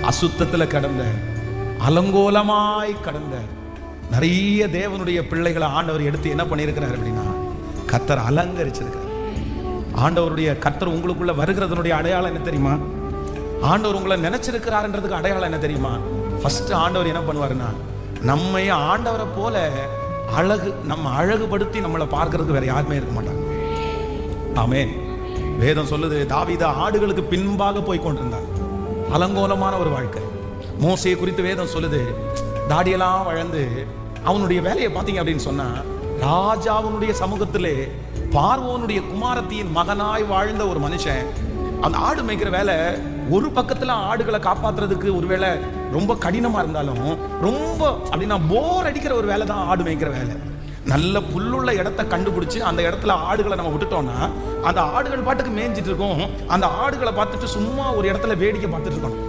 அசுத்தத்துல கடந்த, அலங்கோலமாய் கடந்த நிறைய தேவனுடைய பிள்ளைகளை ஆண்டவர் எடுத்து என்ன பண்ணியிருக்கிறார் அப்படின்னா கர்த்தர் அலங்கரிச்சிருக்கிறார். ஆண்டவருடைய கர்த்தர் உங்களுக்குள்ள வருகிறதனுடைய அடையாளம் என்ன தெரியுமா? ஆண்டவர் உங்களை நினைச்சிருக்கிறார்ன்றதுக்கு அடையாளம் என்ன தெரியுமா? ஃபர்ஸ்ட் ஆண்டவர் என்ன பண்ணுவாருன்னா, நம்மை ஆண்டவரை போல நம்ம அழகுபடுத்தி நம்மளை பார்க்கறதுக்கு வேற யாருமே இருக்க மாட்டாங்க. ஆமென். வேதம் சொல்லுது, தாவீது ஆடுகளுக்கு பின்பாக போய் கொண்டிருந்தான். அலங்கோலமான ஒரு வாழ்க்கை. மோசேயை குறித்து வேதம் சொல்லுது, தாடியெல்லாம் வளர்ந்து அவனுடைய வேலையை பார்த்தீங்க அப்படின்னு சொன்னா, ராஜாவுடைய சமூகத்திலே பார்வோனுடைய குமாரத்தியின் மகனாய் வாழ்ந்த ஒரு மனுஷன். அந்த ஆடு மேய்க்கிற வேலை ஒரு பக்கத்துல ஆடுகளை காப்பாத்துறதுக்கு ஒருவேளை ரொம்ப கடினமா இருந்தாலும், ரொம்ப அப்படின்னா போர் அடிக்கிற ஒரு வேலை தான் ஆடு மேய்க்கிற வேலை. நல்ல புல்லுள்ள இடத்த கண்டுபிடிச்சு அந்த இடத்துல ஆடுகளை நம்ம விட்டுட்டோம்னா, அந்த ஆடுகள் பாட்டுக்கு மேய்ஞ்சிட்டு இருக்கும். அந்த ஆடுகளை பார்த்துட்டு சும்மா ஒரு இடத்துல வேடிக்கை பார்த்துட்டு இருக்கணும்.